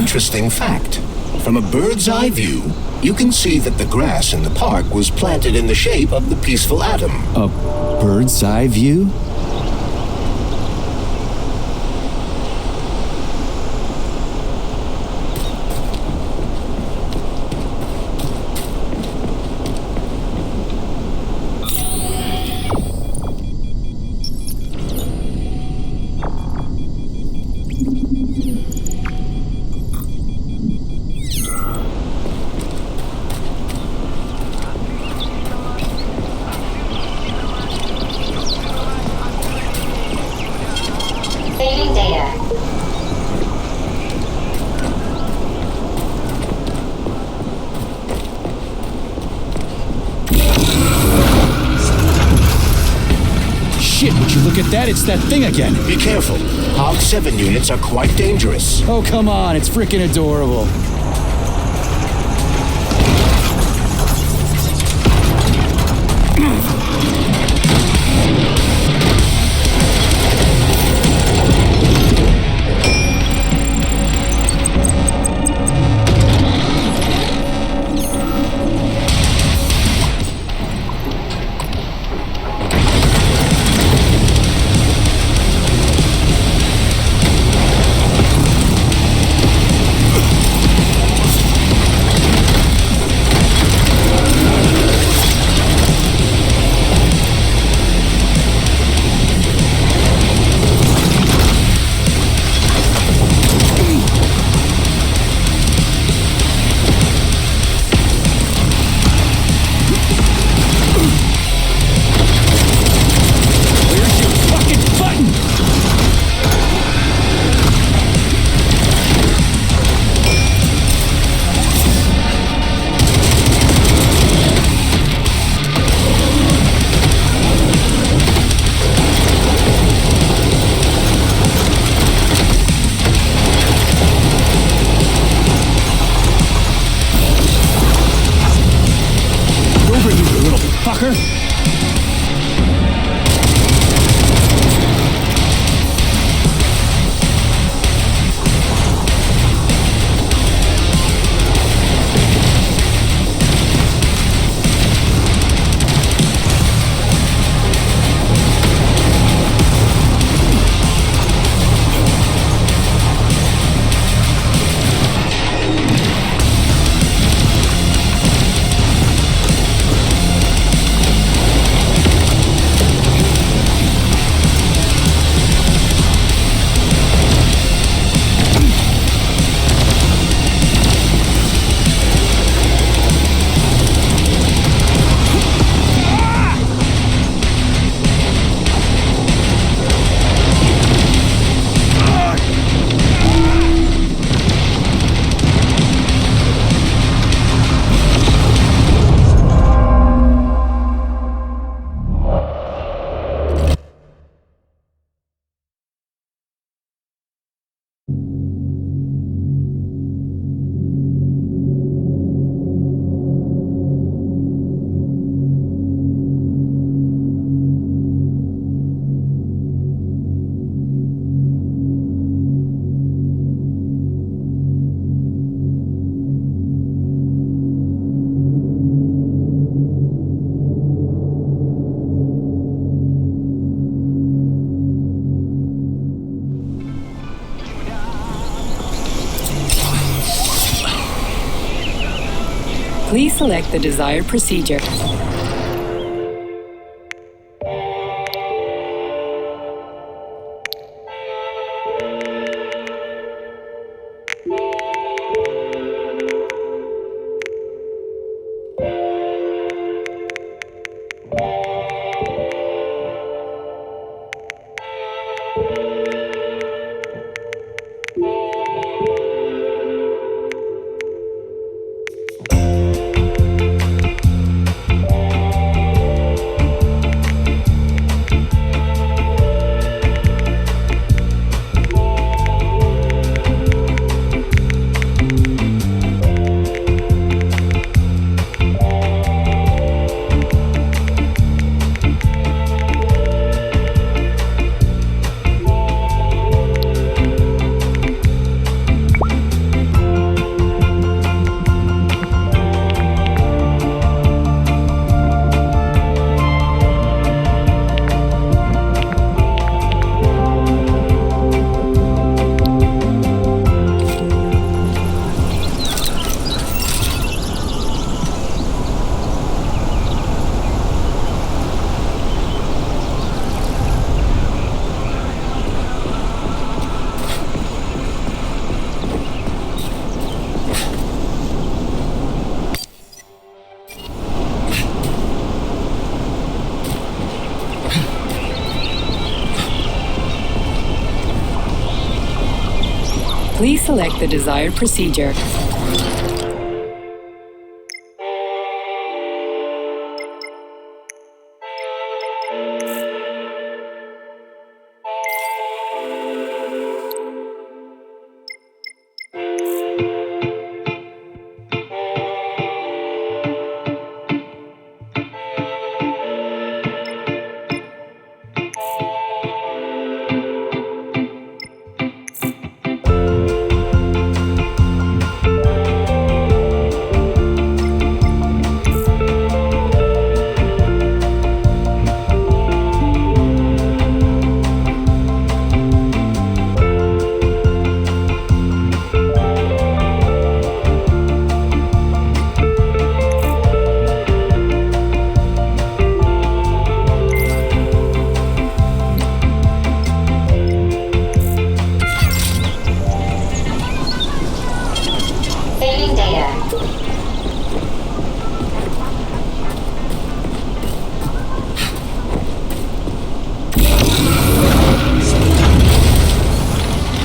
interesting fact. From a bird's eye view, you can see that the grass in the park was planted in the shape of the peaceful atom. A bird's eye view? Saving data. Shit, would you look at that? It's that thing again. Be careful. Hog 7 units are quite dangerous. Oh, come on. It's freaking adorable. Fucker! Please select the desired procedure. Please select the desired procedure. Saving data.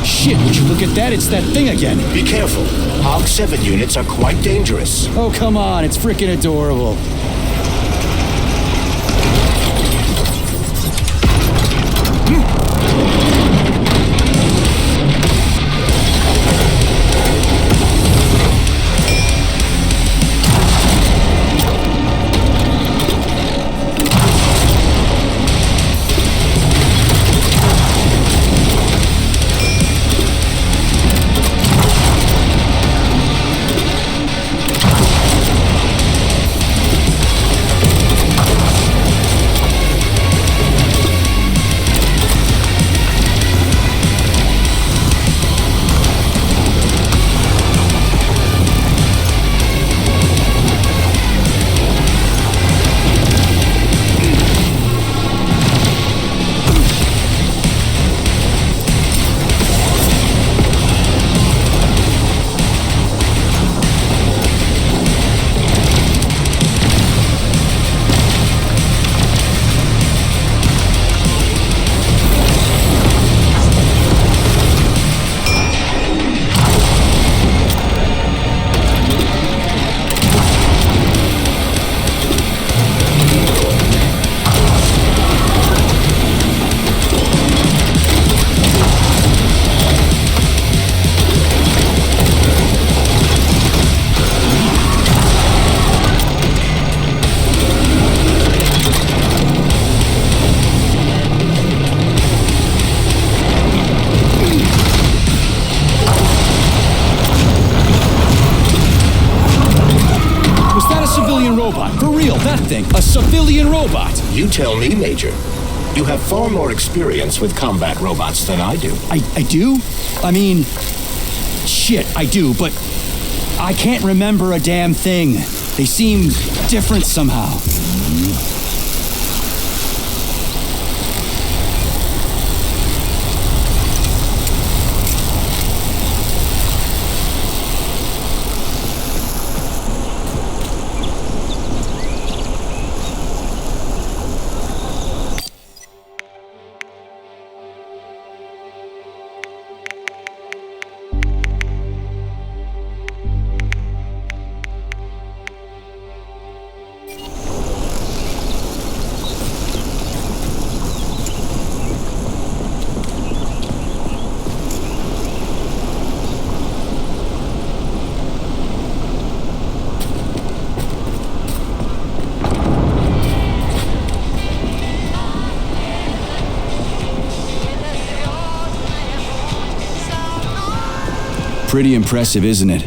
Shit, would you look at that? It's that thing again. Be careful. Hog 7 units are quite dangerous. Oh, come on. It's freaking adorable. Robot. For real, that thing. A civilian robot. You tell me, Major. You have far more experience with combat robots than I do. I do? I mean, shit, I do, but I can't remember a damn thing. They seem different somehow. Pretty impressive, isn't it?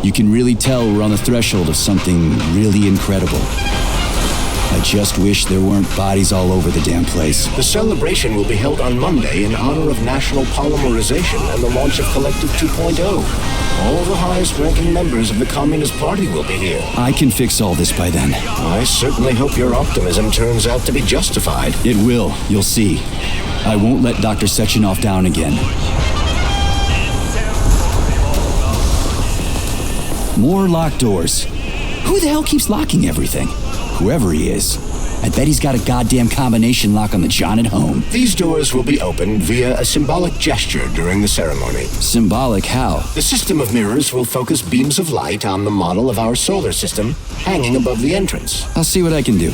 You can really tell we're on the threshold of something really incredible. I just wish there weren't bodies all over the damn place. The celebration will be held on Monday in honor of National Polymerization and the launch of Collective 2.0. All the highest-ranking members of the Communist Party will be here. I can fix all this by then. I certainly hope your optimism turns out to be justified. It will, you'll see. I won't let Dr. Sechenov down again. More locked doors. Who the hell keeps locking everything? Whoever he is. I bet he's got a goddamn combination lock on the John at home. These doors will be opened via a symbolic gesture during the ceremony. Symbolic how? The system of mirrors will focus beams of light on the model of our solar system hanging above the entrance. I'll see what I can do.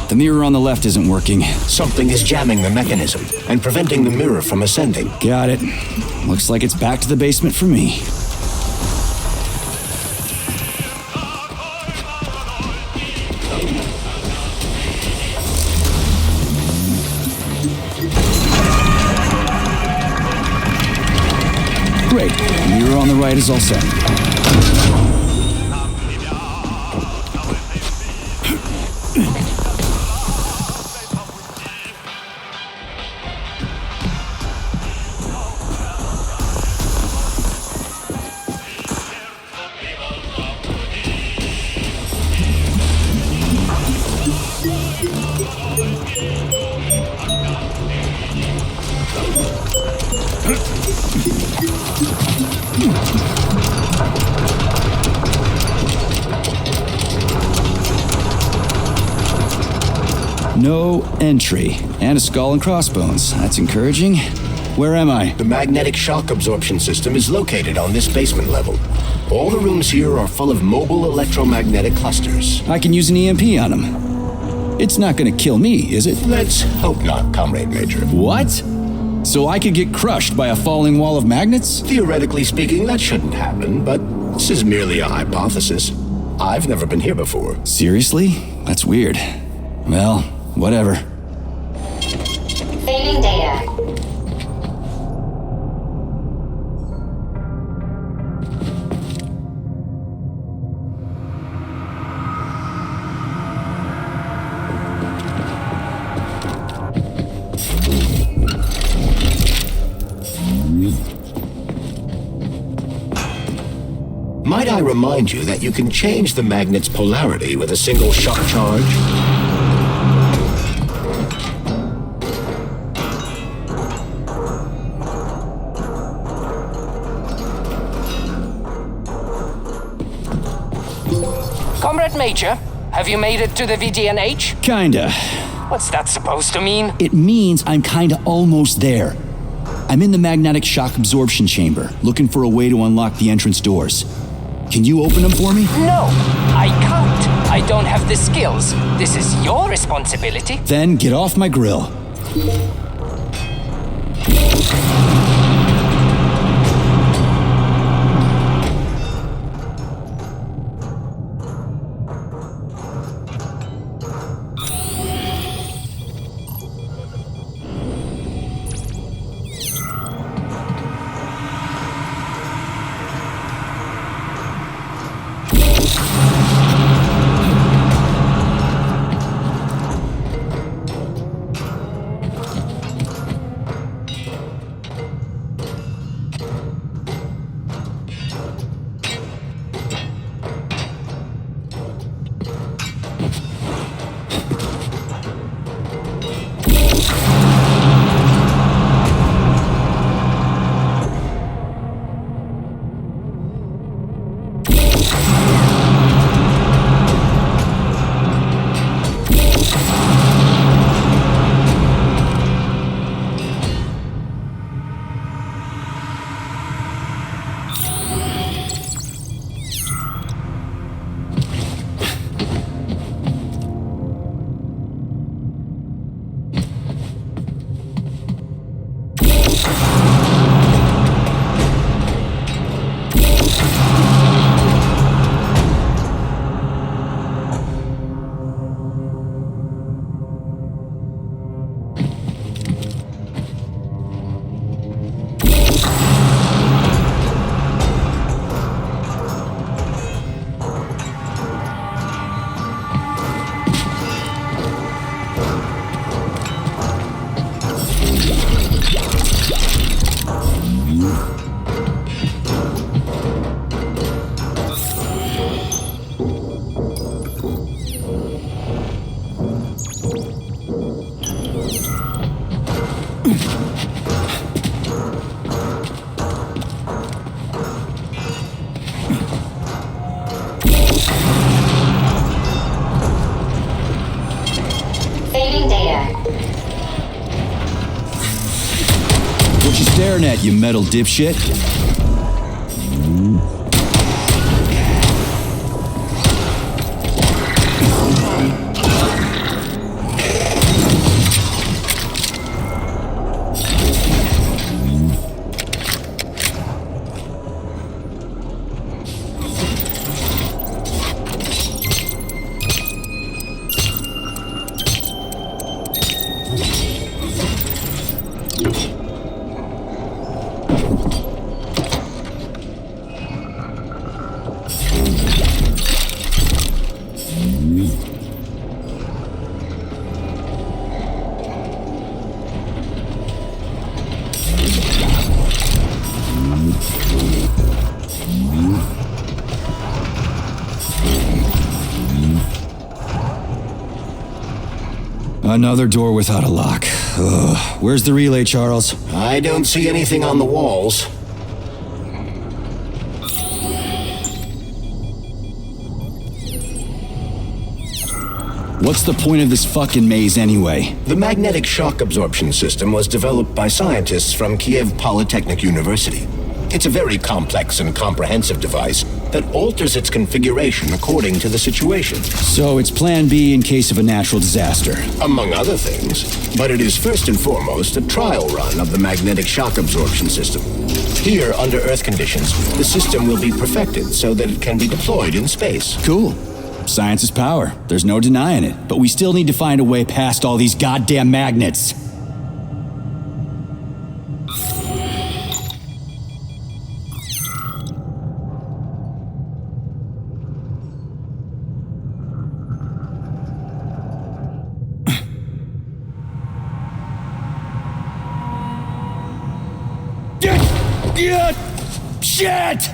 The mirror on the left isn't working. Something is jamming the mechanism and preventing the mirror from ascending. Got it. Looks like it's back to the basement for me. Great. The mirror on the right is all set. No entry. And a skull and crossbones. That's encouraging. Where am I? The magnetic shock absorption system is located on this basement level. All the rooms here are full of mobile electromagnetic clusters. I can use an EMP on them. It's not gonna kill me, is it? Let's hope not, Comrade Major. What? So I could get crushed by a falling wall of magnets? Theoretically speaking, that shouldn't happen, but this is merely a hypothesis. I've never been here before. Seriously? That's weird. Well, whatever. Saving data. Might I remind you that you can change the magnet's polarity with a single shock charge? Comrade Major, have you made it to the VDNH? Kinda. What's that supposed to mean? It means I'm kinda almost there. I'm in the magnetic shock absorption chamber, looking for a way to unlock the entrance doors. Can you open them for me? No, I can't. I don't have the skills. This is your responsibility. Then get off my grill. internet, you metal dipshit. Another door without a lock. Ugh. Where's the relay, Charles? I don't see anything on the walls. What's the point of this fucking maze anyway? The magnetic shock absorption system was developed by scientists from Kiev Polytechnic University. It's a very complex and comprehensive device that alters its configuration according to the situation. So it's plan B in case of a natural disaster. Among other things. But it is first and foremost a trial run of the magnetic shock absorption system. Here, under Earth conditions, the system will be perfected so that it can be deployed in space. Cool. Science is power. There's no denying it. But we still need to find a way past all these goddamn magnets. Shit!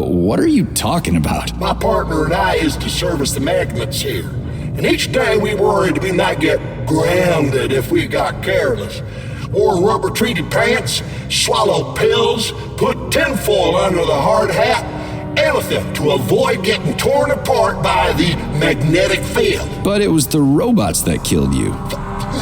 What are you talking about? My partner and I is to service the magnets here. And each day we worried we might get grounded if we got careless. Wore rubber-treated pants, swallowed pills, put tinfoil under the hard hat, anything to avoid getting torn apart by the magnetic field. But it was the robots that killed you.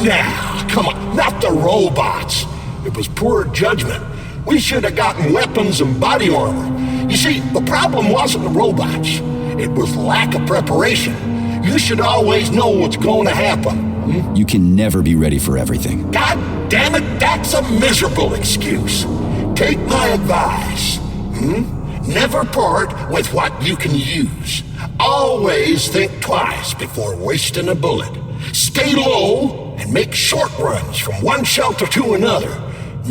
Nah, come on, not the robots. It was poor judgment. We should have gotten weapons and body armor. You see, the problem wasn't the robots. It was lack of preparation. You should always know what's going to happen. You can never be ready for everything. God damn it, that's a miserable excuse. Take my advice. Never part with what you can use. Always think twice before wasting a bullet. Stay low and make short runs from one shelter to another.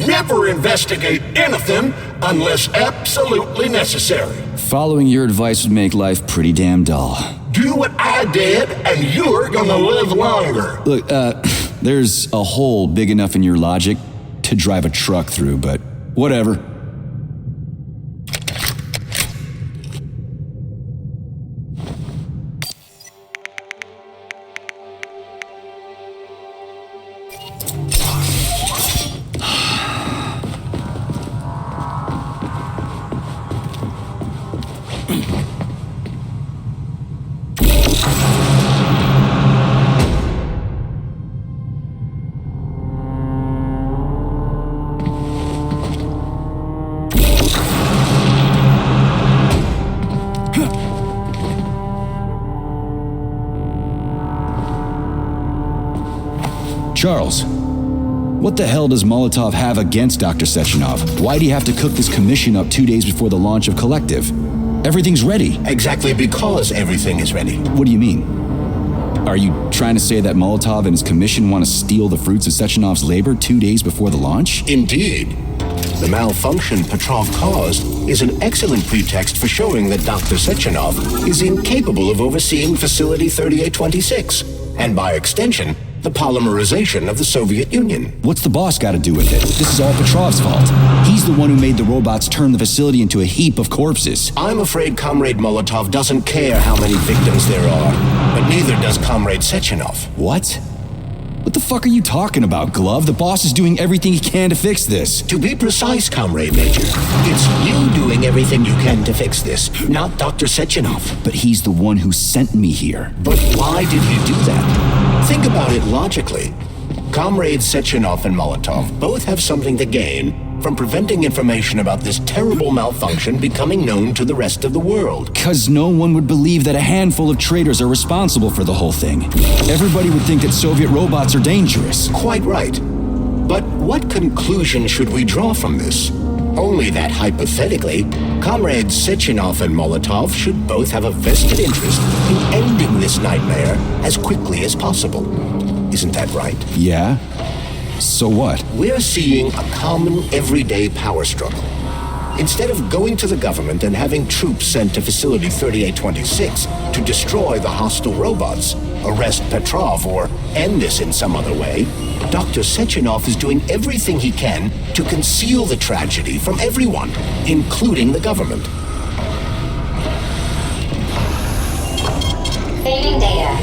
Never investigate anything unless absolutely necessary. Following your advice would make life pretty damn dull. Do what I did, and you're gonna live longer. Look, there's a hole big enough in your logic to drive a truck through, but whatever. Charles, what the hell does Molotov have against Dr. Sechenov? Why do you have to cook this commission up 2 days before the launch of Collective? Everything's ready. Exactly because everything is ready. What do you mean? Are you trying to say that Molotov and his commission want to steal the fruits of Sechenov's labor 2 days before the launch? Indeed. The malfunction Petrov caused is an excellent pretext for showing that Dr. Sechenov is incapable of overseeing Facility 3826, and by extension, the polymerization of the Soviet Union. What's the boss got to do with it? This is all Petrov's fault. He's the one who made the robots turn the facility into a heap of corpses. I'm afraid Comrade Molotov doesn't care how many victims there are, but neither does Comrade Sechenov. What? What the fuck are you talking about, Glove? The boss is doing everything he can to fix this. To be precise, Comrade Major, it's you doing everything you can to fix this, not Dr. Sechenov. But he's the one who sent me here. But why did he do that? Think about it logically. Comrades Sechenov and Molotov both have something to gain from preventing information about this terrible malfunction becoming known to the rest of the world. 'Cause no one would believe that a handful of traitors are responsible for the whole thing. Everybody would think that Soviet robots are dangerous. Quite right. But what conclusion should we draw from this? Only that hypothetically, Comrades Sechenov and Molotov should both have a vested interest in ending this nightmare as quickly as possible. Isn't that right? Yeah? So what? We're seeing a common everyday power struggle. Instead of going to the government and having troops sent to Facility 3826 to destroy the hostile robots, arrest Petrov, or end this in some other way, Dr. Sechenov is doing everything he can to conceal the tragedy from everyone, including the government. Saving data.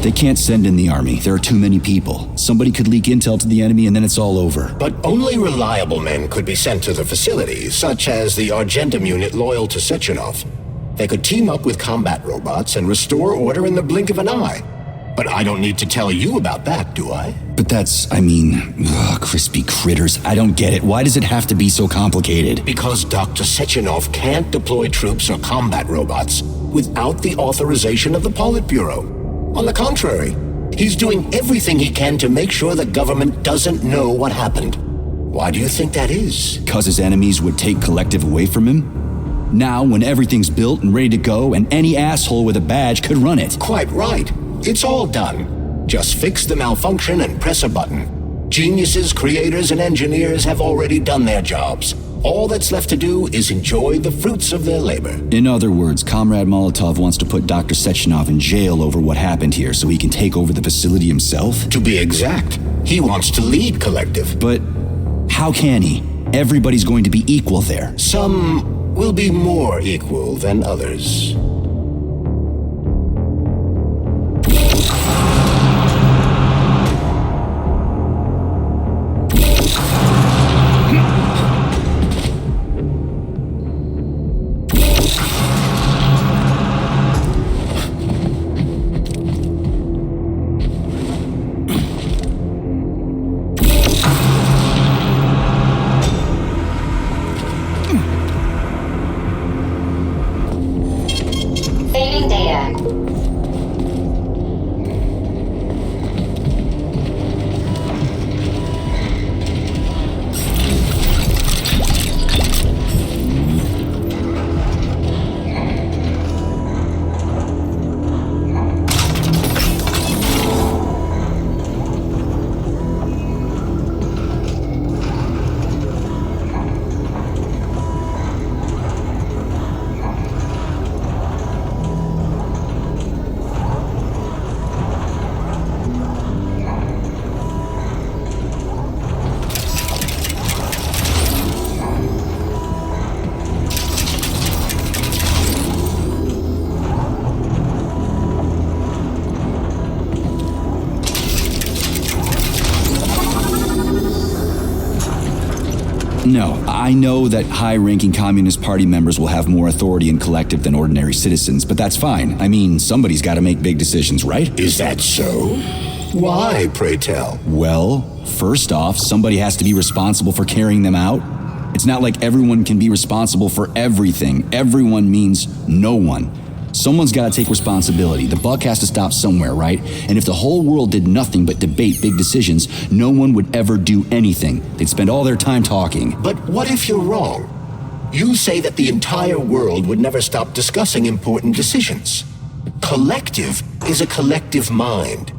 They can't send in the army. There are too many people. Somebody could leak intel to the enemy and then it's all over. But only reliable men could be sent to the facility, such as the Argentum unit loyal to Sechenov. They could team up with combat robots and restore order in the blink of an eye. But I don't need to tell you about that, do I? But crispy critters. I don't get it. Why does it have to be so complicated? Because Dr. Sechenov can't deploy troops or combat robots without the authorization of the Politburo. On the contrary, he's doing everything he can to make sure the government doesn't know what happened. Why do you think that is? Because his enemies would take Collective away from him? Now, when everything's built and ready to go, and any asshole with a badge could run it. Quite right. It's all done. Just fix the malfunction and press a button. Geniuses, creators, and engineers have already done their jobs. All that's left to do is enjoy the fruits of their labor. In other words, Comrade Molotov wants to put Dr. Sechenov in jail over what happened here so he can take over the facility himself? To be exact, he wants to lead Collective. But how can he? Everybody's going to be equal there. Some will be more equal than others. Failing data. No, I know that high-ranking Communist Party members will have more authority in Collective than ordinary citizens, but that's fine. I mean, somebody's got to make big decisions, right? Is that so? Why, pray tell? Well, first off, somebody has to be responsible for carrying them out. It's not like everyone can be responsible for everything. Everyone means no one. Someone's got to take responsibility. The buck has to stop somewhere, right? And if the whole world did nothing but debate big decisions, no one would ever do anything. They'd spend all their time talking. But what if you're wrong? You say that the entire world would never stop discussing important decisions. Collective is a collective mind.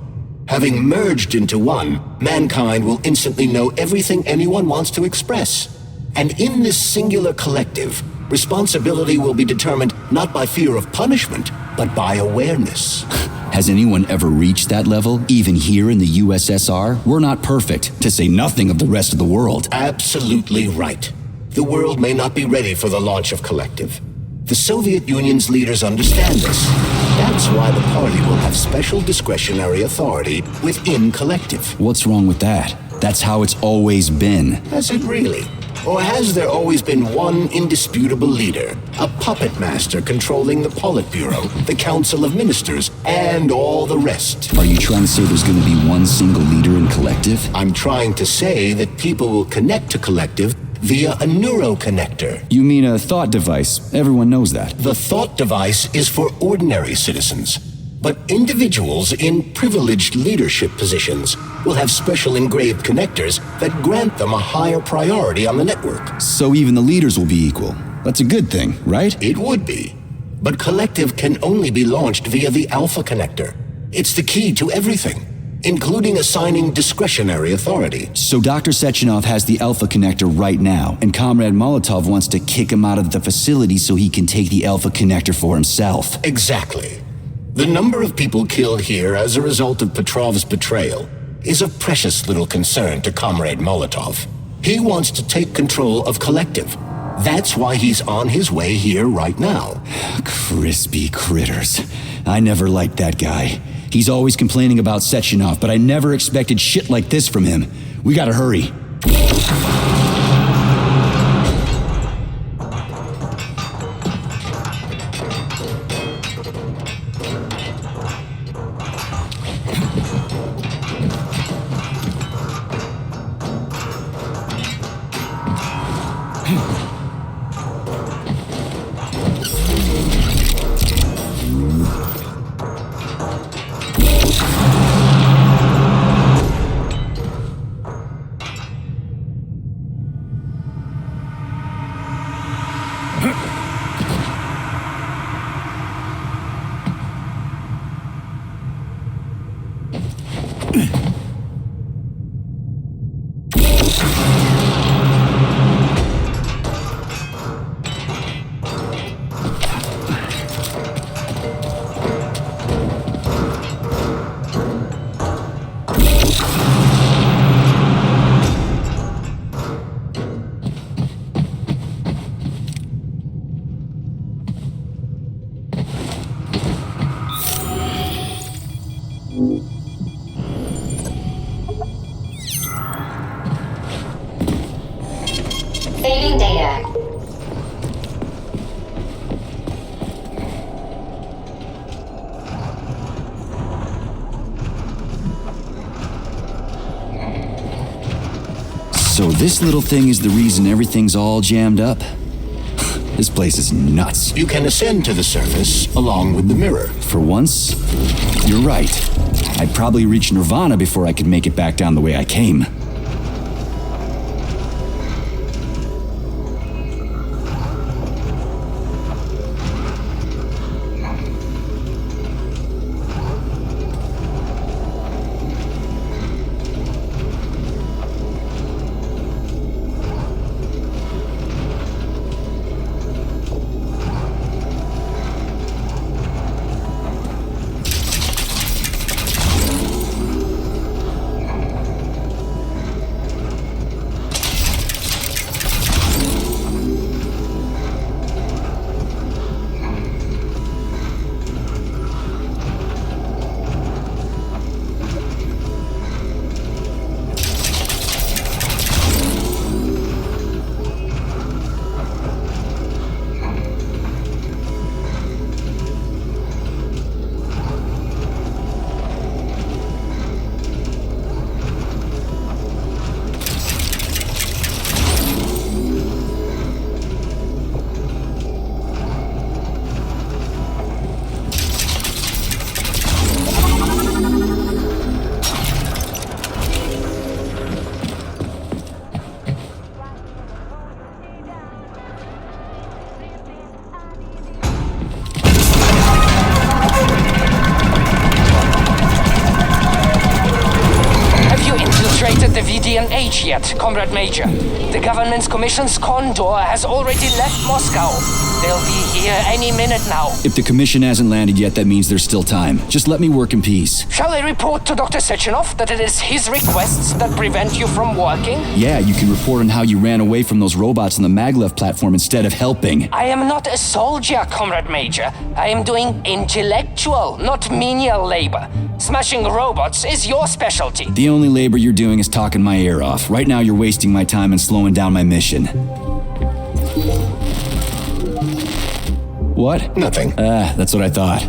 Having merged into one, mankind will instantly know everything anyone wants to express. And in this singular collective, responsibility will be determined not by fear of punishment, but by awareness. Has anyone ever reached that level, even here in the USSR? We're not perfect, to say nothing of the rest of the world. Absolutely right. The world may not be ready for the launch of Collective. The Soviet Union's leaders understand this. That's why the party will have special discretionary authority within Collective. What's wrong with that? That's how it's always been. Has it really? Or has there always been one indisputable leader, a puppet master controlling the Politburo, the Council of Ministers, and all the rest? Are you trying to say there's going to be one single leader in Collective? I'm trying to say that people will connect to Collective via a neuroconnector. You mean a thought device? Everyone knows that. The thought device is for ordinary citizens, but individuals in privileged leadership positions will have special engraved connectors that grant them a higher priority on the network. So even the leaders will be equal. That's a good thing, right? It would be. But Collective can only be launched via the Alpha Connector. It's the key to everything, including assigning discretionary authority. So Dr. Sechenov has the Alpha Connector right now, and Comrade Molotov wants to kick him out of the facility so he can take the Alpha Connector for himself. Exactly. The number of people killed here as a result of Petrov's betrayal is a precious little concern to Comrade Molotov. He wants to take control of Collective. That's why he's on his way here right now. Crispy critters. I never liked that guy. He's always complaining about Sechenov, but I never expected shit like this from him. We gotta hurry. So this little thing is the reason everything's all jammed up? This place is nuts. You can ascend to the surface along with the mirror. For once, you're right. I'd probably reach Nirvana before I could make it back down the way I came. The VDNH yet, Comrade Major. The government's commission's Condor has already left Moscow. They'll be here any minute now. If the commission hasn't landed yet, that means there's still time. Just let me work in peace. Shall I report to Dr. Sechenov that it is his requests that prevent you from working? Yeah, you can report on how you ran away from those robots on the maglev platform instead of helping. I am not a soldier, Comrade Major. I am doing intellectual, not menial labor. Smashing robots is your specialty. The only labor you're doing is talking my ear off. Right now you're wasting my time and slowing down my mission. What? Nothing. That's what I thought.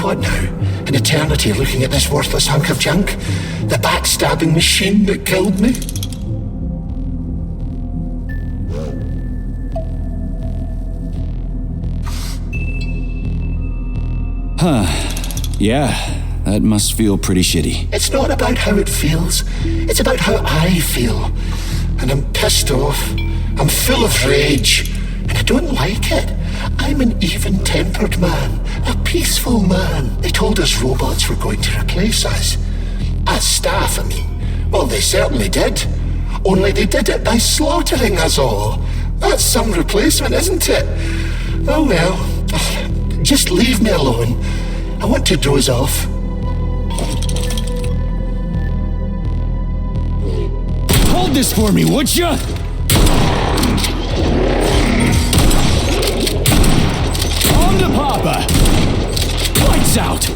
What now? An eternity looking at this worthless hunk of junk? The backstabbing machine that killed me? Yeah, that must feel pretty shitty. It's not about how it feels. It's about how I feel. And I'm pissed off. I'm full of rage. And I don't like it. I'm an even-tempered man. A peaceful man. They told us robots were going to replace us. As staff, I mean. Well, they certainly did. Only they did it by slaughtering us all. That's some replacement, isn't it? Oh well. Just leave me alone. I want to doze off. Hold this for me, would ya? On to Papa! Lights out!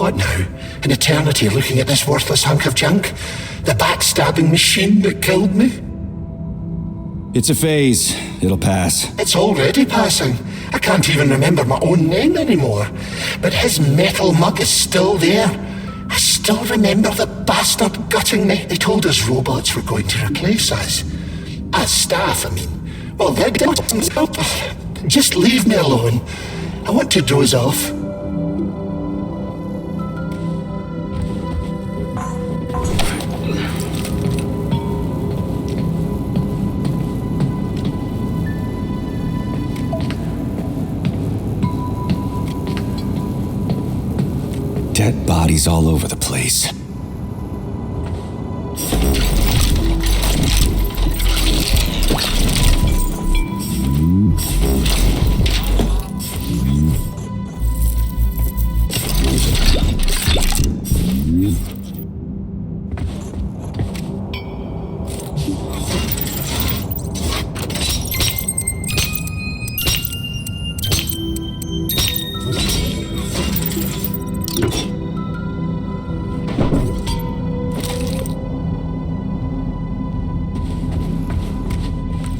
What now? An eternity looking at this worthless hunk of junk? The backstabbing machine that killed me? It's a phase. It'll pass. It's already passing. I can't even remember my own name anymore. But his metal mug is still there. I still remember the bastard gutting me. They told us robots were going to replace us. As staff, I mean. Well, they did. Just leave me alone. I want to doze off. Dead bodies all over the place.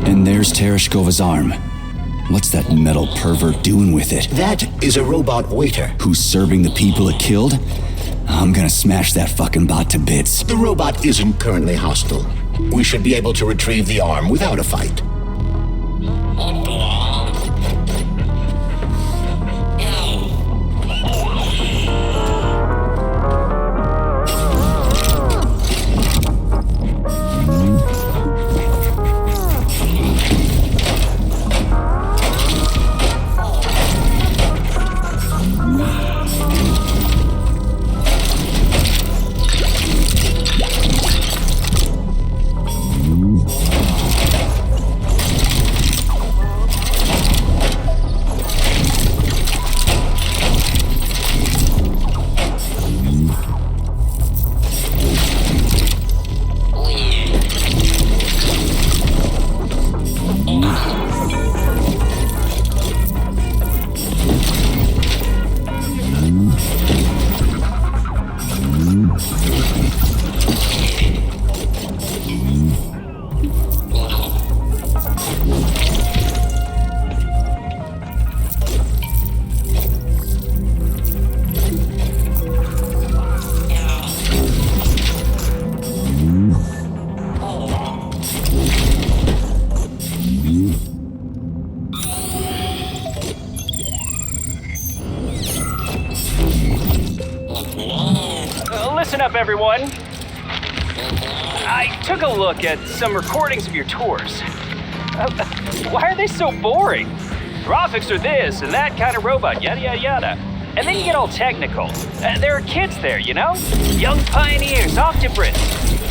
And there's Tereshkova's arm. What's that metal pervert doing with it? That is a robot waiter. Who's serving the people it killed? I'm gonna smash that fucking bot to bits. The robot isn't currently hostile. We should be able to retrieve the arm without a fight. Listen up, everyone. I took a look at some recordings of your tours. Why are they so boring? Graphics are this and that kind of robot, yada yada yada. And then you get all technical. There are kids there, you know? Young pioneers, octobrits.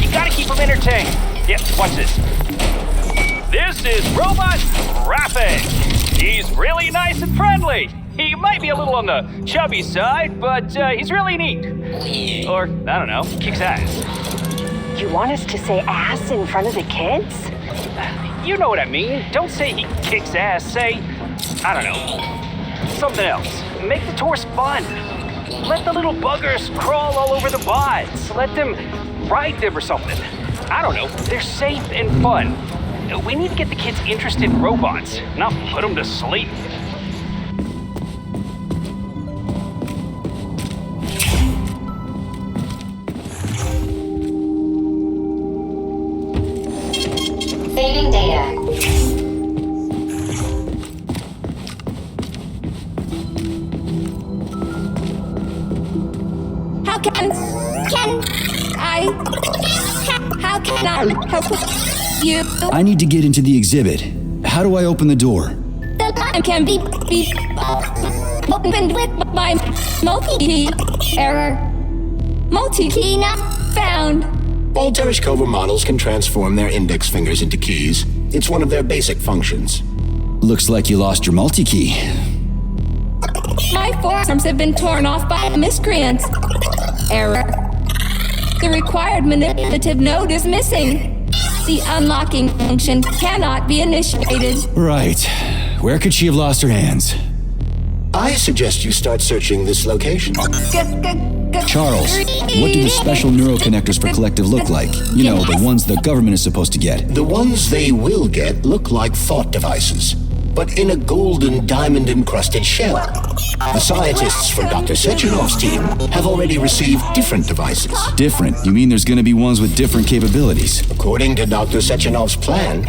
You gotta keep them entertained. Yeah, watch this. This is Robot Graphic. He's really nice and friendly. He might be a little on the chubby side, but he's really neat. Or, I don't know, kicks ass. You want us to say ass in front of the kids? You know what I mean. Don't say he kicks ass. Say, I don't know, something else. Make the tours fun. Let the little buggers crawl all over the bots. Let them ride them or something. I don't know. They're safe and fun. We need to get the kids interested in robots, not put them to sleep. Saving data. How can I help you? I need to get into the exhibit. How do I open the door? The line can be opened with my multi-key error. Multi-key not found. All Tereshkova models can transform their index fingers into keys. It's one of their basic functions. Looks like you lost your multi-key. My forearms have been torn off by miscreants. Error. The required manipulative node is missing. The unlocking function cannot be initiated. Right. Where could she have lost her hands? I suggest you start searching this location. Charles, what do the special neuroconnectors for Collective look like? You know, the ones the government is supposed to get. The ones they will get look like thought devices, but in a golden diamond-encrusted shell. The scientists from Dr. Sechenov's team have already received different devices. Different? You mean there's gonna be ones with different capabilities? According to Dr. Sechenov's plan,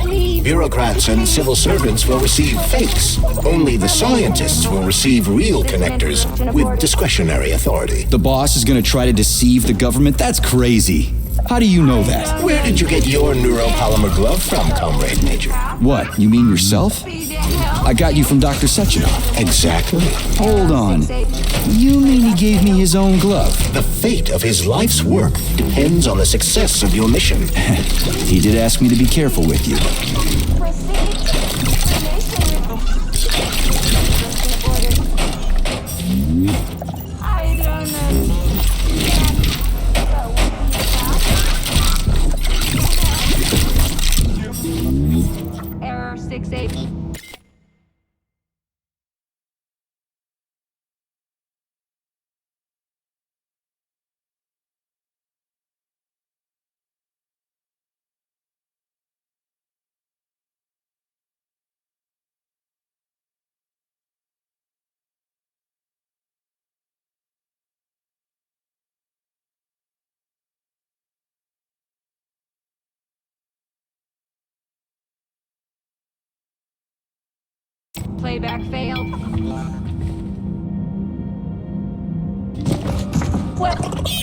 bureaucrats and civil servants will receive fakes. Only the scientists will receive real connectors with discretionary authority. The boss is gonna try to deceive the government? That's crazy. How do you know that? Where did you get your neuropolymer glove from, Comrade Major? What, you mean yourself? I got you from Dr. Sechenov. Exactly. Hold on. You mean he gave me his own glove? The fate of his life's work depends on the success of your mission. He did ask me to be careful with you. Error 68. Playback failed. Welcome to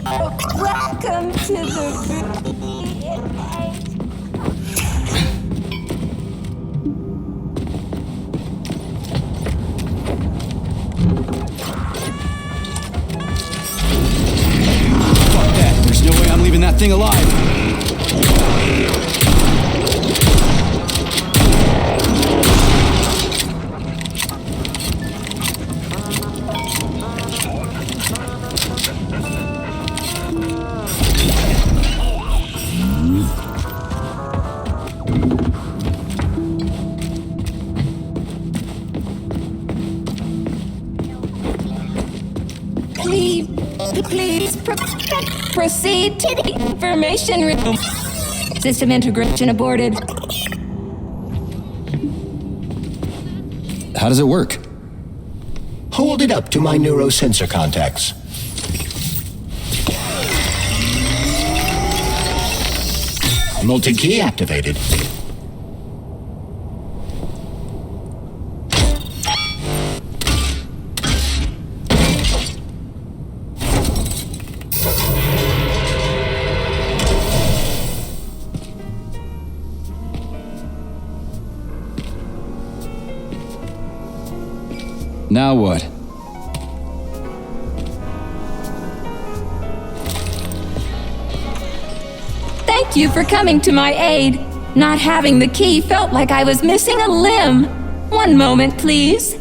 Fuck that. There's no way I'm leaving that thing alive. Please proceed to the information room. System integration aborted. How does it work? Hold it up to my neurosensor contacts. Multi-key activated. Now what? Thank you for coming to my aid. Not having the key felt like I was missing a limb. One moment, please.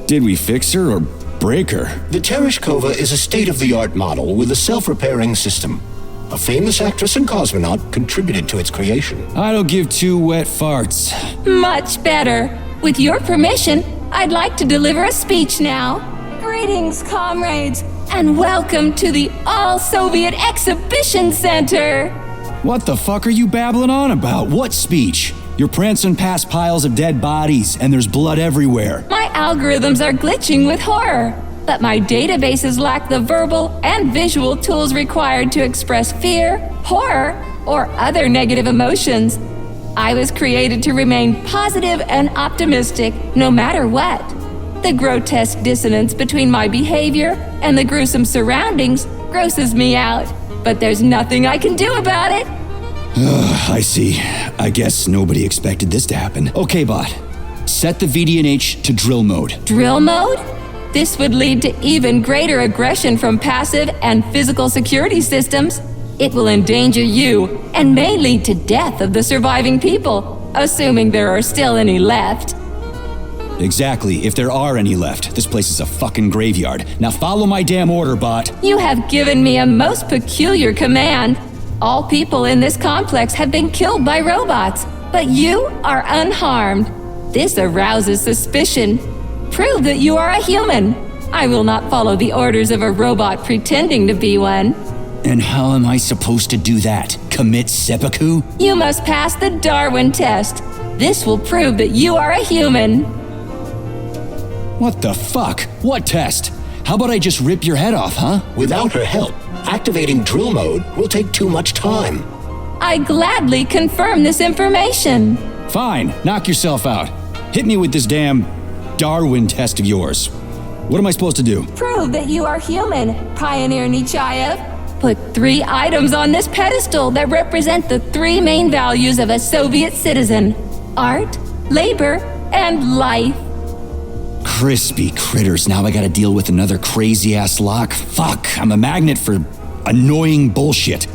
Did we fix her or break her? The Tereshkova is a state-of-the-art model with a self-repairing system. A famous actress and cosmonaut contributed to its creation. I don't give two wet farts. Much better. With your permission, I'd like to deliver a speech now. Greetings, comrades, and welcome to the All-Soviet Exhibition Center. What the fuck are you babbling on about? What speech? You're prancing past piles of dead bodies, and there's blood everywhere. My algorithms are glitching with horror, but my databases lack the verbal and visual tools required to express fear, horror, or other negative emotions. I was created to remain positive and optimistic no matter what. The grotesque dissonance between my behavior and the gruesome surroundings grosses me out, but there's nothing I can do about it. I see. I guess nobody expected this to happen. Okay, bot. Set the VDNH to drill mode. Drill mode? This would lead to even greater aggression from passive and physical security systems. It will endanger you and may lead to death of the surviving people, assuming there are still any left. Exactly, if there are any left. This place is a fucking graveyard. Now follow my damn order, bot. You have given me a most peculiar command. All people in this complex have been killed by robots, but you are unharmed. This arouses suspicion. Prove that you are a human. I will not follow the orders of a robot pretending to be one. And how am I supposed to do that? Commit seppuku? You must pass the Darwin test. This will prove that you are a human. What the fuck? What test? How about I just rip your head off, huh? Without her help, activating drill mode will take too much time. I gladly confirm this information. Fine, knock yourself out. Hit me with this damn Darwin test of yours. What am I supposed to do? Prove that you are human, Pioneer Nechayev. Put 3 items on this pedestal that represent the 3 main values of a Soviet citizen: art, labor, and life. Crispy critters, now I gotta deal with another crazy-ass lock? Fuck, I'm a magnet for annoying bullshit.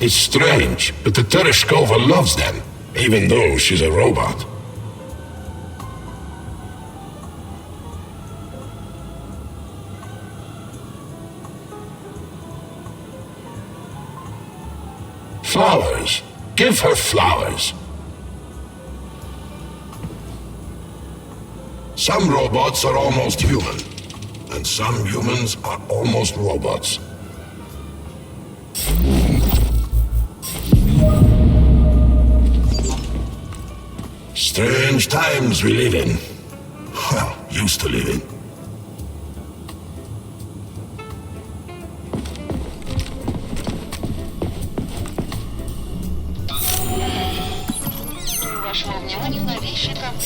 It's strange, but the Tereshkova loves them, even though she's a robot. Flowers. Give her flowers. Some robots are almost human, and some humans are almost robots. Strange times we live in. Well, used to live in. Вашему вниманию новейший компьютер.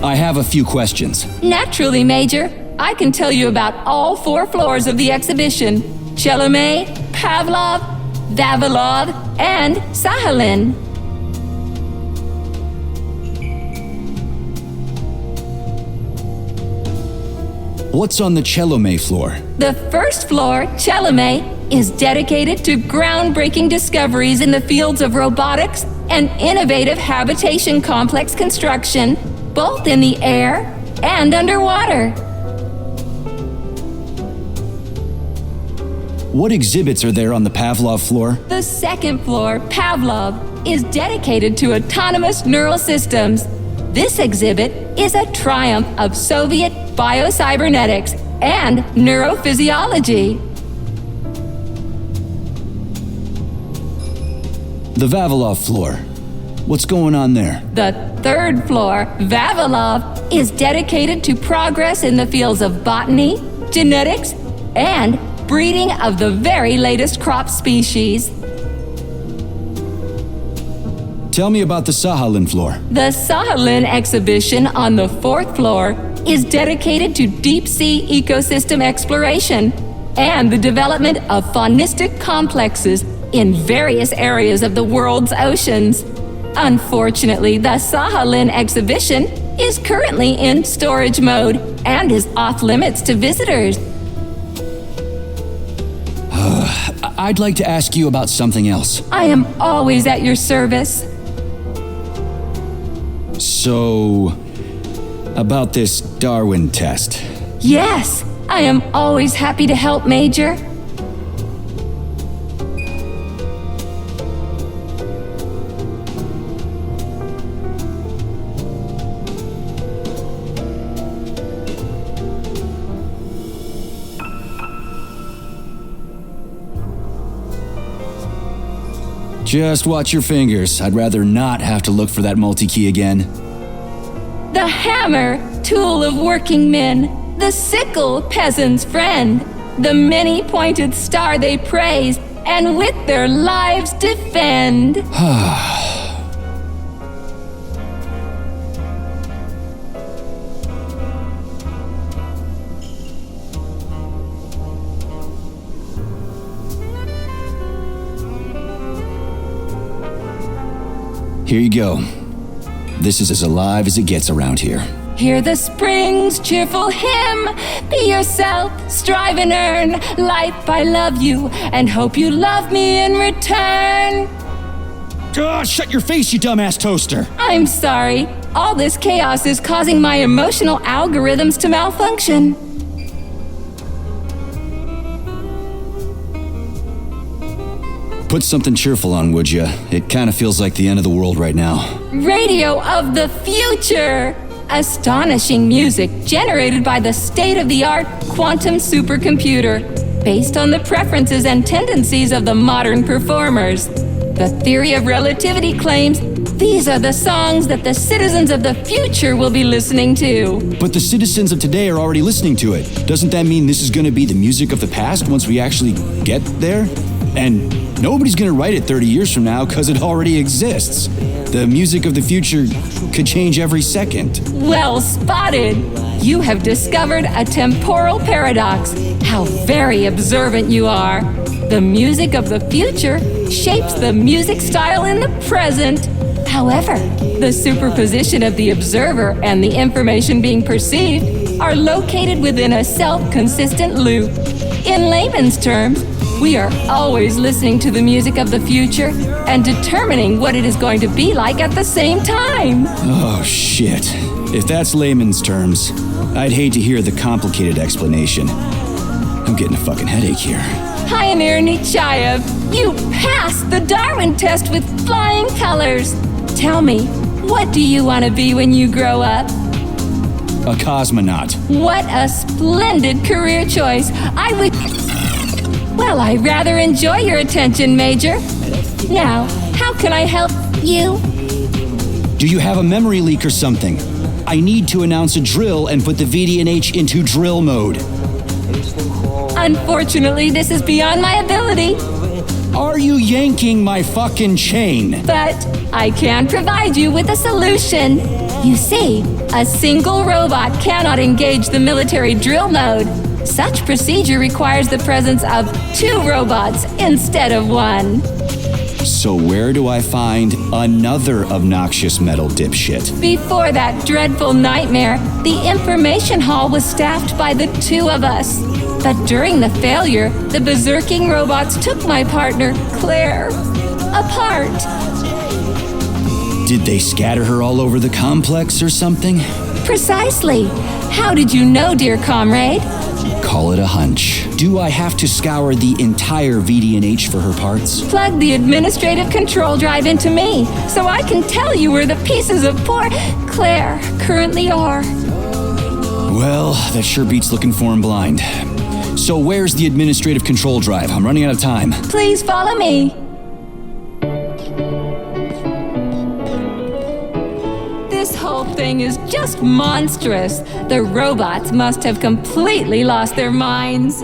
I have a few questions. Naturally, Major. I can tell you about all 4 floors of the exhibition: Chelomey, Pavlov, Vavilov, and Sahalin. What's on the Chelomey floor? The first floor, Chelomey, is dedicated to groundbreaking discoveries in the fields of robotics and innovative habitation complex construction, both in the air and underwater. What exhibits are there on the Pavlov floor? The second floor, Pavlov, is dedicated to autonomous neural systems. This exhibit is a triumph of Soviet biocybernetics and neurophysiology. The Vavilov floor. What's going on there? The third floor, Vavilov, is dedicated to progress in the fields of botany, genetics, and breeding of the very latest crop species. Tell me about the Sahalin floor. The Sahalin exhibition on the fourth floor is dedicated to deep-sea ecosystem exploration and the development of faunistic complexes in various areas of the world's oceans. Unfortunately, the Sahalin exhibition is currently in storage mode and is off-limits to visitors. I'd like to ask you about something else. I am always at your service. So, about this Darwin test. Yes, I am always happy to help, Major. Just watch your fingers. I'd rather not have to look for that multi-key again. The hammer, tool of working men. The sickle, peasant's friend. The many-pointed star they praise, and with their lives defend. Here you go. This is as alive as it gets around here. Hear the spring's cheerful hymn. Be yourself, strive and earn. Life, I love you, and hope you love me in return. Shut your face, you dumbass toaster! I'm sorry. All this chaos is causing my emotional algorithms to malfunction. Put something cheerful on, would ya? It kind of feels like the end of the world right now. Radio of the future! Astonishing music generated by the state-of-the-art quantum supercomputer, based on the preferences and tendencies of the modern performers. The theory of relativity claims these are the songs that the citizens of the future will be listening to. But the citizens of today are already listening to it. Doesn't that mean this is going to be the music of the past once we actually get there? And nobody's going to write it 30 years from now because it already exists. The music of the future could change every second. Well spotted! You have discovered a temporal paradox. How very observant you are. The music of the future shapes the music style in the present. However, the superposition of the observer and the information being perceived are located within a self-consistent loop. In layman's terms, we are always listening to the music of the future and determining what it is going to be like at the same time. Oh, shit. If that's layman's terms, I'd hate to hear the complicated explanation. I'm getting a fucking headache here. Pioneer Nechayev, you passed the Darwin test with flying colors. Tell me, what do you want to be when you grow up? A cosmonaut. What a splendid career choice. Well, I rather enjoy your attention, Major. Now, how can I help you? Do you have a memory leak or something? I need to announce a drill and put the VDNH into drill mode. Unfortunately, this is beyond my ability. Are you yanking my fucking chain? But I can provide you with a solution. You see, a single robot cannot engage the military drill mode. Such procedure requires the presence of 2 robots instead of 1. So where do I find another obnoxious metal dipshit? Before that dreadful nightmare, the information hall was staffed by the 2 of us. But during the failure, the berserking robots took my partner, Claire, apart. Did they scatter her all over the complex or something? Precisely. How did you know, dear comrade? Call it a hunch. Do I have to scour the entire VD&H for her parts? Plug the administrative control drive into me, so I can tell you where the pieces of poor Claire currently are. Well, that sure beats looking for him blind. So where's the administrative control drive? I'm running out of time. Please follow me. This whole thing is just monstrous. The robots must have completely lost their minds.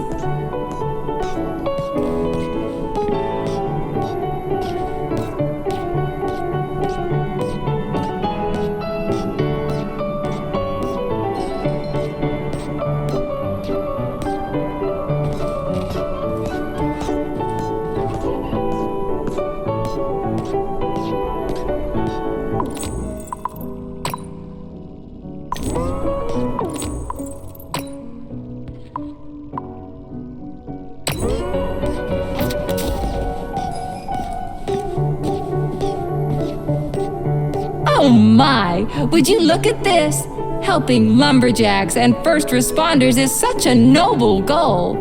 Oh my! Would you look at this? Helping lumberjacks and first responders is such a noble goal.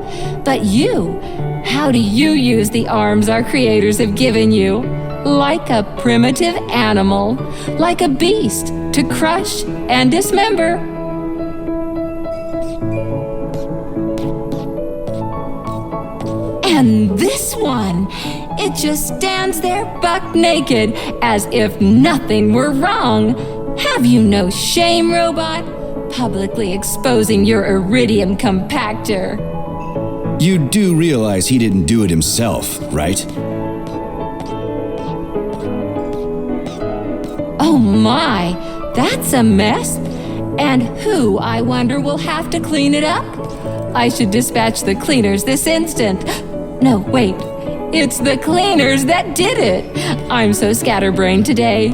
But you, how do you use the arms our creators have given you? Like a primitive animal, like a beast, to crush and dismember. And this one, it just stands there buck naked, as if nothing were wrong. Have you no shame, robot? Publicly exposing your iridium compactor. You do realize he didn't do it himself, right? Oh my, that's a mess. And who, I wonder, will have to clean it up? I should dispatch the cleaners this instant. No, wait. It's the cleaners that did it. I'm so scatterbrained today.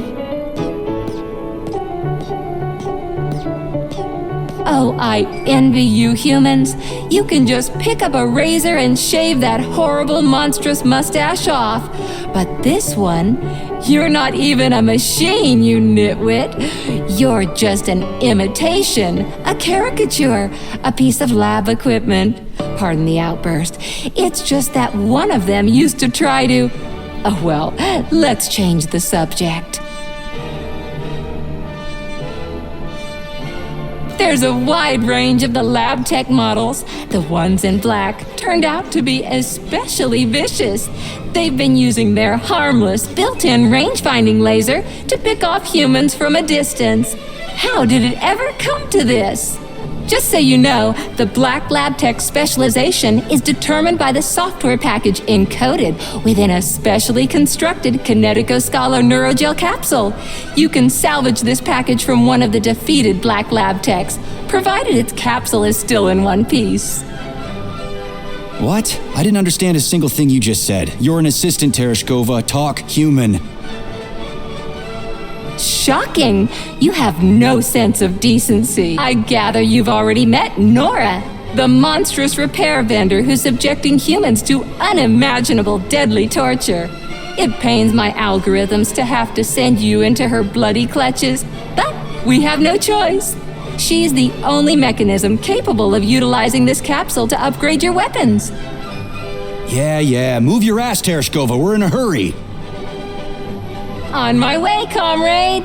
Oh, I envy you humans. You can just pick up a razor and shave that horrible, monstrous mustache off. But this one, you're not even a machine, you nitwit. You're just an imitation, a caricature, a piece of lab equipment. Pardon the outburst. It's just that one of them used to try to... Oh, well, let's change the subject. There's a wide range of the lab tech models. The ones in black turned out to be especially vicious. They've been using their harmless, built-in range-finding laser to pick off humans from a distance. How did it ever come to this? Just so you know, the Black Lab Tech specialization is determined by the software package encoded within a specially constructed Kinetico-Scala Neurogel capsule. You can salvage this package from one of the defeated Black Lab Techs, provided its capsule is still in one piece. What? I didn't understand a single thing you just said. You're an assistant, Tereshkova. Talk human. Shocking! You have no sense of decency. I gather you've already met Nora, the monstrous repair vendor who's subjecting humans to unimaginable deadly torture. It pains my algorithms to have to send you into her bloody clutches, but we have no choice. She's the only mechanism capable of utilizing this capsule to upgrade your weapons. Yeah, move your ass, Tereshkova. We're in a hurry. On my way, comrade!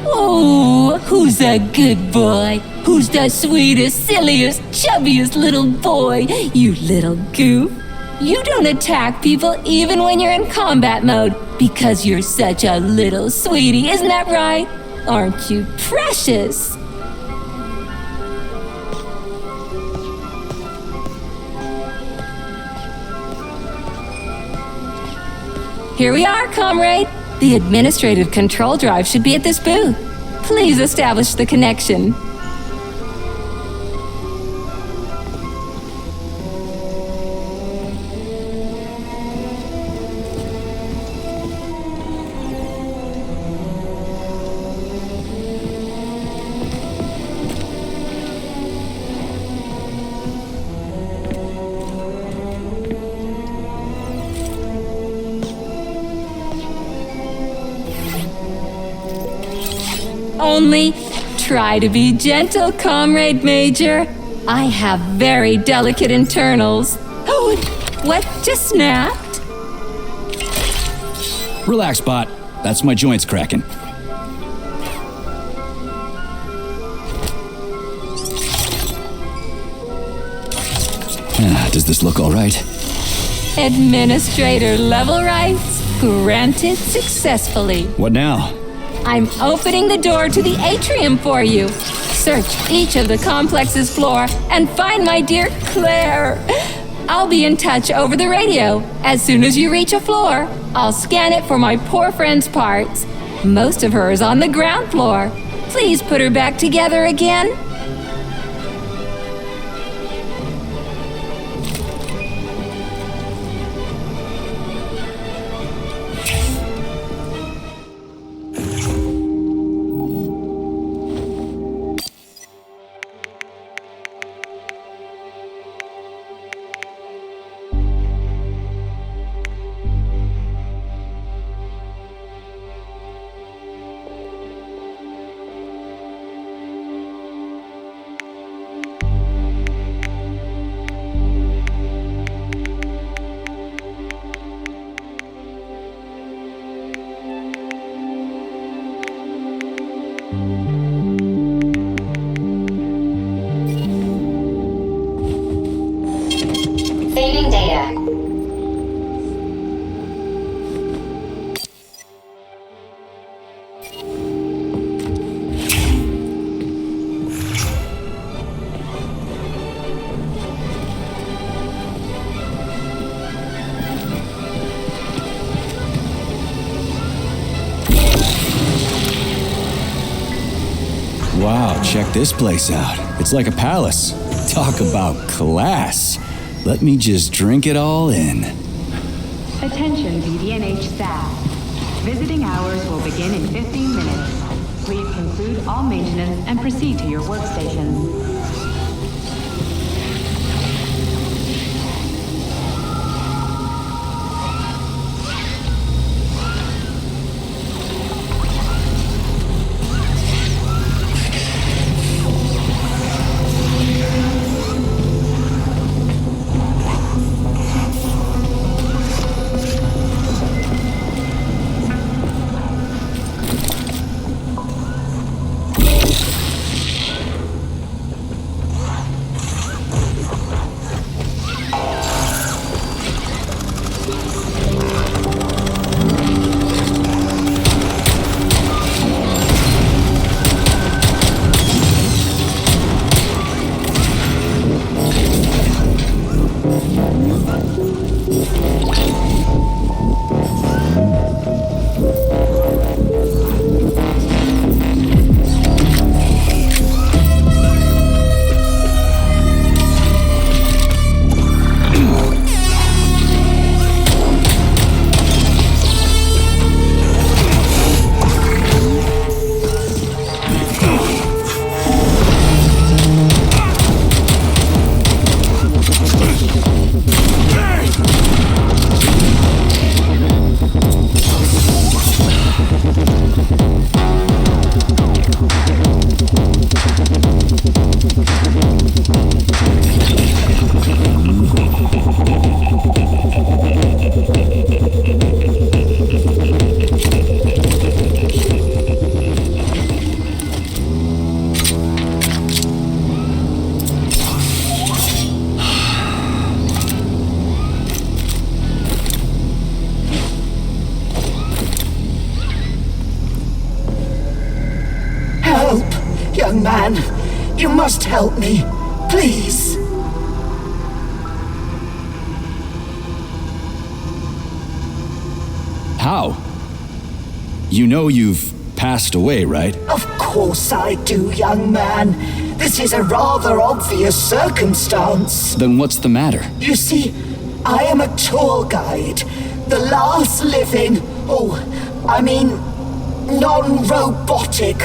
Oh, who's a good boy? Who's the sweetest, silliest, chubbiest little boy? You little goof. You don't attack people even when you're in combat mode because you're such a little sweetie, isn't that right? Aren't you precious? Here we are, comrade. The administrative control drive should be at this booth. Please establish the connection. only. Try to be gentle, Comrade Major. I have very delicate internals. Oh, what just snapped? Relax, Bot. That's my joints cracking. Does this look all right? Administrator level rights granted successfully. What now? I'm opening the door to the atrium for you. Search each of the complex's floor and find my dear Claire. I'll be in touch over the radio. As soon as you reach a floor, I'll scan it for my poor friend's parts. Most of her is on the ground floor. Please put her back together again. Saving data. Wow, check this place out. It's like a palace. Talk about class. Let me just drink it all in. Attention VDNH staff. Visiting hours will begin in 15 minutes. Please conclude all maintenance and proceed to your workstations. Young man, you must help me, please. How? You know you've passed away, right? Of course I do, young man. This is a rather obvious circumstance. Then what's the matter? You see, I am a tour guide. The last living, non-robotic.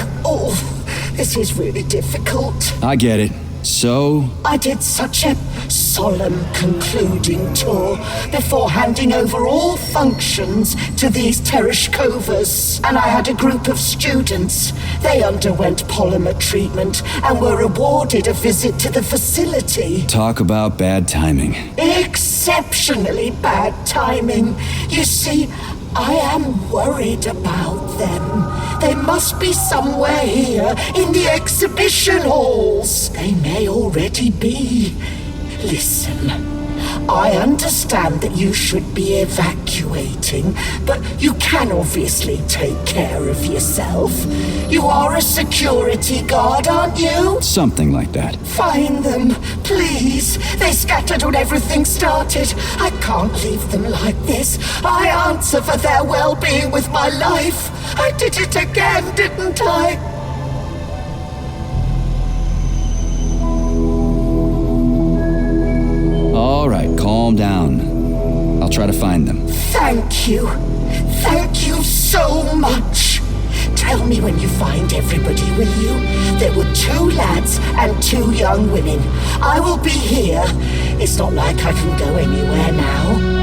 This is really difficult. I get it. So? I did such a solemn concluding tour before handing over all functions to these Tereshkovas. And I had a group of students. They underwent polymer treatment and were awarded a visit to the facility. Talk about bad timing. Exceptionally bad timing. You see, I am worried about them. They must be somewhere here in the exhibition halls. They may already be. Listen, I understand that you should be evacuating, but you can obviously take care of yourself. You are a security guard, aren't you? Something like that. Find them, please. They scattered when everything started. I can't leave them like this. I answer for their well-being with my life. I did it again, didn't I? All right, calm down. I'll try to find them. Thank you. Thank you so much. Tell me when you find everybody, will you? There were 2 lads and 2 young women. I will be here. It's not like I can go anywhere now.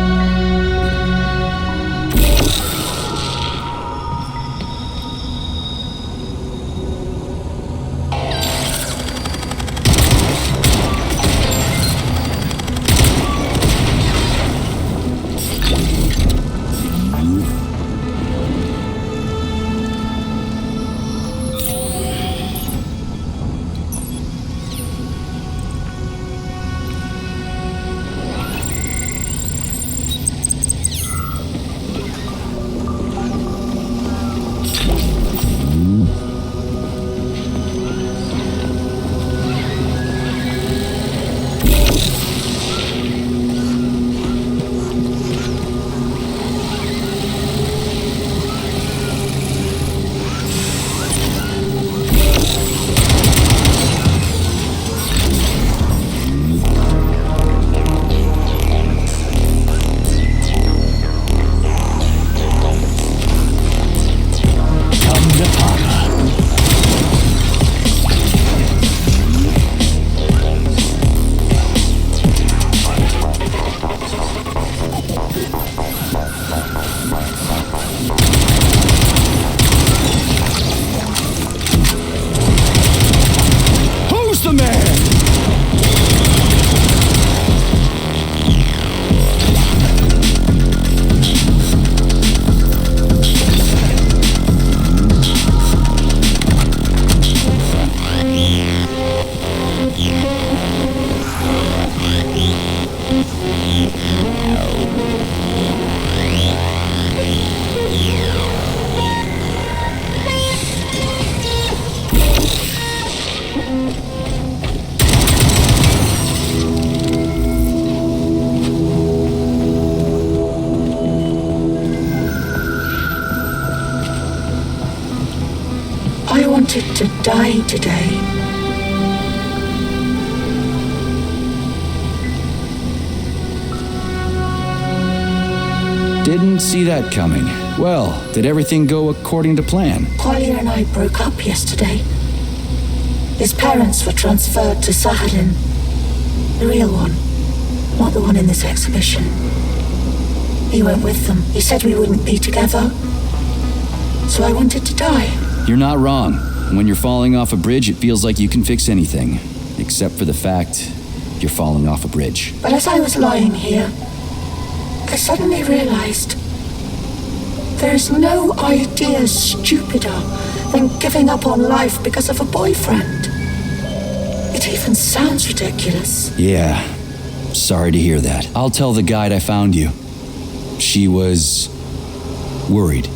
I wanted to die today. Didn't see that coming. Well, did everything go according to plan? Collier and I broke up yesterday. His parents were transferred to Sakhalin. The real one, not the one in this exhibition. He went with them. He said we wouldn't be together. So I wanted to die. You're not wrong. When you're falling off a bridge, it feels like you can fix anything. Except for the fact you're falling off a bridge. But as I was lying here, I suddenly realized there is no idea stupider than giving up on life because of a boyfriend. It even sounds ridiculous. Yeah, sorry to hear that. I'll tell the guide I found you. She was worried.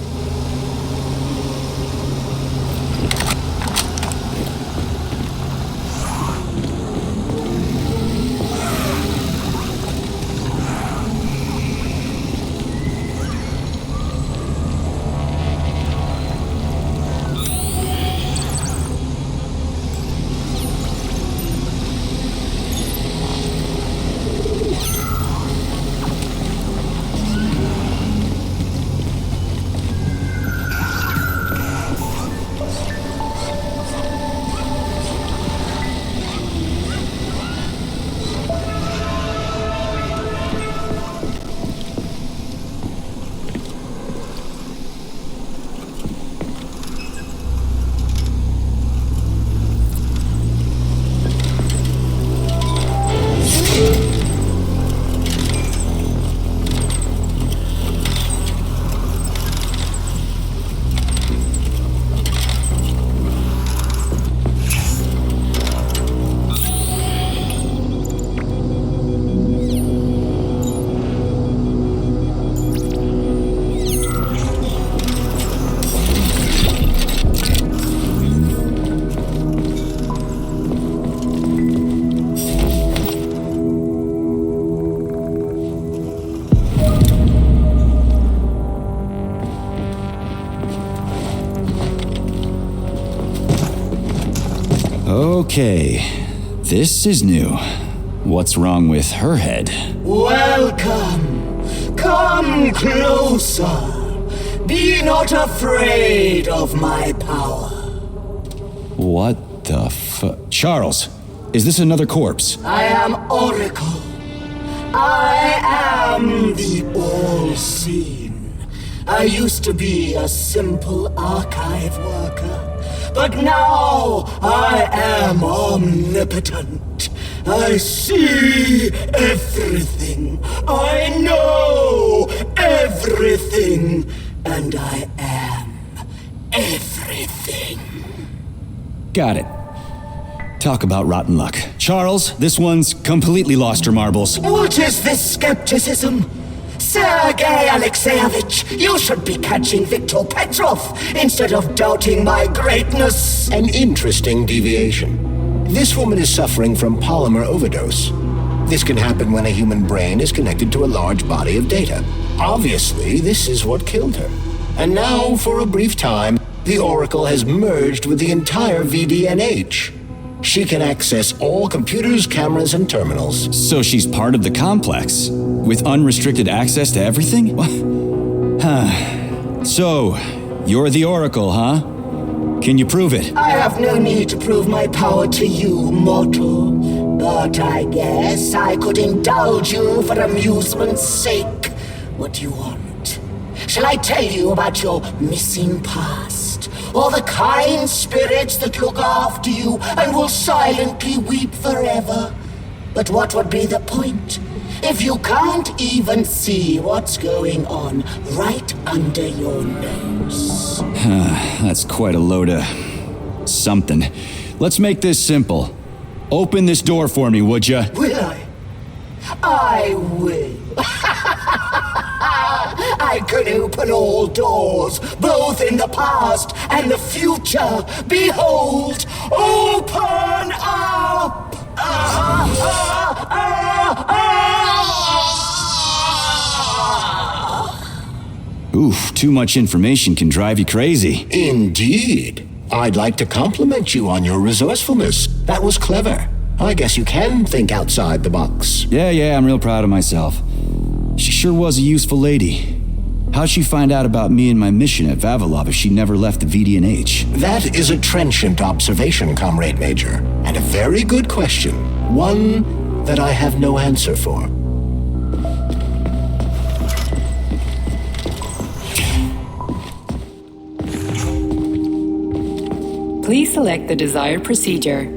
Okay, this is new. What's wrong with her head? Welcome. Come closer. Be not afraid of my power. What the Charles, is this another corpse? I am Oracle. I am the all-seeing. I used to be a simple archive worker, but now I am omnipotent. I see everything. I know everything. And I am everything. Got it. Talk about rotten luck. Charles, this one's completely lost her marbles. What is this skepticism? Sergei Alexeyevich, you should be catching Viktor Petrov instead of doubting my greatness. An interesting deviation. This woman is suffering from polymer overdose. This can happen when a human brain is connected to a large body of data. Obviously, this is what killed her. And now, for a brief time, the Oracle has merged with the entire VDNH. She can access all computers, cameras, and terminals. So she's part of the complex, with unrestricted access to everything? So, you're the Oracle, huh? Can you prove it? I have no need to prove my power to you, mortal. But I guess I could indulge you for amusement's sake. What do you want? Shall I tell you about your missing past? Or the kind spirits that look after you and will silently weep forever? But what would be the point if you can't even see what's going on right under your nose? That's quite a load of something. Let's make this simple. Open this door for me, would ya? Will I? I will. I can open all doors, both in the past and the future. Behold, open up! Oof, too much information can drive you crazy. Indeed. I'd like to compliment you on your resourcefulness. That was clever. I guess you can think outside the box. Yeah, I'm real proud of myself. She sure was a useful lady. How'd she find out about me and my mission at Vavilov if she never left the VDNH? That is a trenchant observation, Comrade Major. And a very good question. One that I have no answer for. Please select the desired procedure.